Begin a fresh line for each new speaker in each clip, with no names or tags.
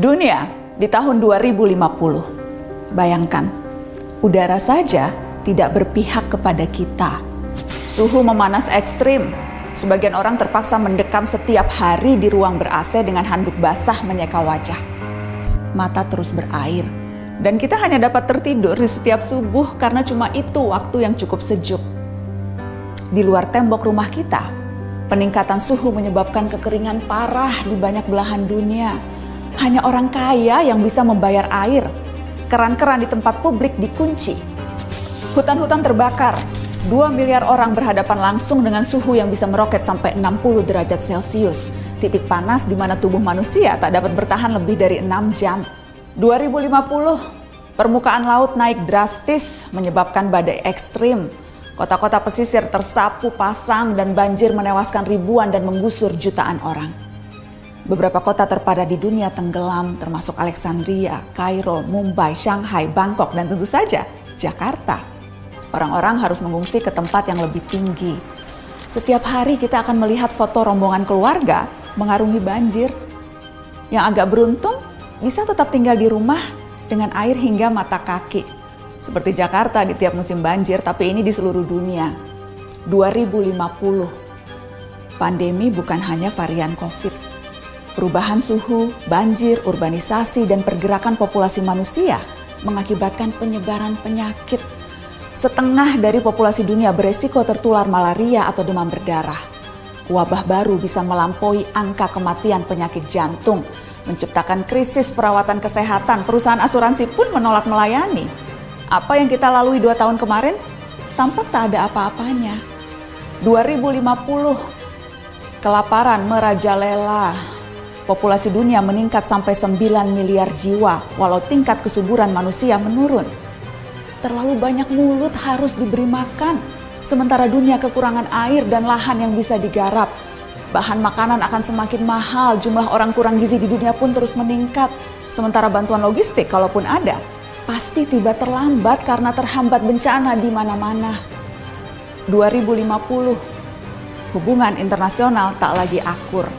Dunia di tahun 2050. Bayangkan, udara saja tidak berpihak kepada kita. Suhu memanas ekstrim. Sebagian orang terpaksa mendekam setiap hari di ruang ber-AC dengan handuk basah menyeka wajah. Mata terus berair. Dan kita hanya dapat tertidur di setiap subuh karena cuma itu waktu yang cukup sejuk. Di luar tembok rumah kita, peningkatan suhu menyebabkan kekeringan parah di banyak belahan dunia. Hanya orang kaya yang bisa membayar air. Keran-keran di tempat publik dikunci. Hutan-hutan terbakar. 2 miliar orang berhadapan langsung dengan suhu yang bisa meroket sampai 60 derajat Celcius. Titik panas di mana tubuh manusia tak dapat bertahan lebih dari 6 jam. 2050, permukaan laut naik drastis menyebabkan badai ekstrim. Kota-kota pesisir tersapu pasang dan banjir menewaskan ribuan dan menggusur jutaan orang. Beberapa kota terpadat di dunia tenggelam, termasuk Alexandria, Kairo, Mumbai, Shanghai, Bangkok, dan tentu saja Jakarta. Orang-orang harus mengungsi ke tempat yang lebih tinggi. Setiap hari kita akan melihat foto rombongan keluarga mengarungi banjir. Yang agak beruntung bisa tetap tinggal di rumah dengan air hingga mata kaki. Seperti Jakarta di tiap musim banjir, tapi ini di seluruh dunia. 2050. Pandemi bukan hanya varian COVID. Perubahan suhu, banjir, urbanisasi, dan pergerakan populasi manusia mengakibatkan penyebaran penyakit. Setengah dari populasi dunia beresiko tertular malaria atau demam berdarah. Wabah baru bisa melampaui angka kematian penyakit jantung, menciptakan krisis perawatan kesehatan. Perusahaan asuransi pun menolak melayani. Apa yang kita lalui 2 tahun kemarin tampak tak ada apa-apanya. 2050, kelaparan merajalela. Populasi dunia meningkat sampai 9 miliar jiwa, walau tingkat kesuburan manusia menurun. Terlalu banyak mulut harus diberi makan, sementara dunia kekurangan air dan lahan yang bisa digarap. Bahan makanan akan semakin mahal, jumlah orang kurang gizi di dunia pun terus meningkat. Sementara bantuan logistik, kalaupun ada, pasti tiba terlambat karena terhambat bencana di mana-mana. 2050, hubungan internasional tak lagi akur.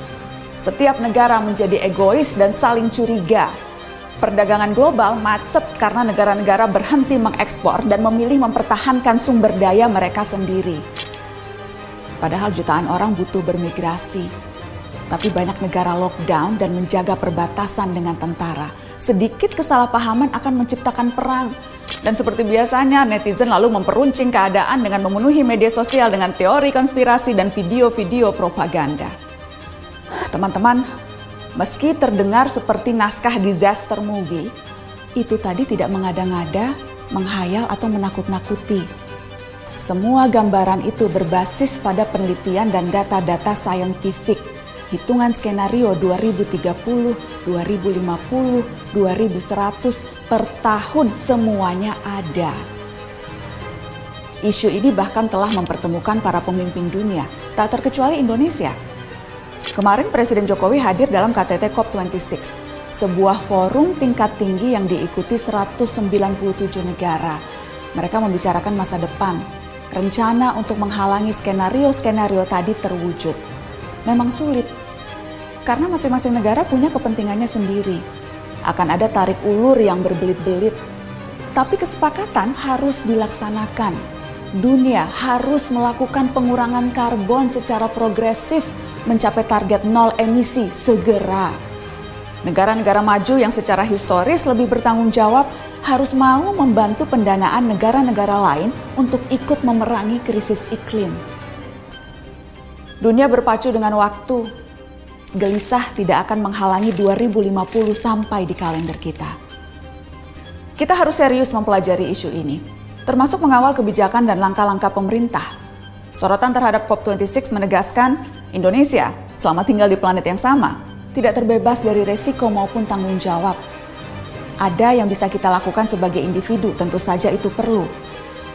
Setiap negara menjadi egois dan saling curiga. Perdagangan global macet karena negara-negara berhenti mengekspor dan memilih mempertahankan sumber daya mereka sendiri. Padahal jutaan orang butuh bermigrasi. Tapi banyak negara lockdown dan menjaga perbatasan dengan tentara. Sedikit kesalahpahaman akan menciptakan perang. Dan seperti biasanya, netizen lalu memperuncing keadaan dengan memenuhi media sosial dengan teori konspirasi dan video-video propaganda. Teman-teman, meski terdengar seperti naskah disaster movie, itu tadi tidak mengada-ngada, menghayal atau menakut-nakuti. Semua gambaran itu berbasis pada penelitian dan data-data saintifik. Hitungan skenario 2030, 2050, 2100 per tahun semuanya ada. Isu ini bahkan telah mempertemukan para pemimpin dunia, tak terkecuali Indonesia. Kemarin Presiden Jokowi hadir dalam KTT COP26, sebuah forum tingkat tinggi yang diikuti 197 negara. Mereka membicarakan masa depan, rencana untuk menghalangi skenario-skenario tadi terwujud. Memang sulit, karena masing-masing negara punya kepentingannya sendiri. Akan ada tarik ulur yang berbelit-belit, tapi kesepakatan harus dilaksanakan. Dunia harus melakukan pengurangan karbon secara progresif, mencapai target 0 emisi segera. Negara-negara maju yang secara historis lebih bertanggung jawab harus mau membantu pendanaan negara-negara lain untuk ikut memerangi krisis iklim. Dunia berpacu dengan waktu. Gelisah tidak akan menghalangi 2050 sampai di kalender kita. Kita harus serius mempelajari isu ini, termasuk mengawal kebijakan dan langkah-langkah pemerintah. Sorotan terhadap COP26 menegaskan Indonesia selama tinggal di planet yang sama tidak terbebas dari resiko maupun tanggung jawab. Ada yang bisa kita lakukan sebagai individu, tentu saja itu perlu.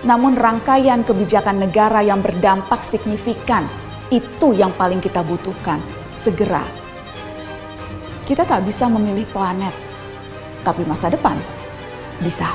Namun rangkaian kebijakan negara yang berdampak signifikan, itu yang paling kita butuhkan segera. Kita tak bisa memilih planet, tapi masa depan bisa.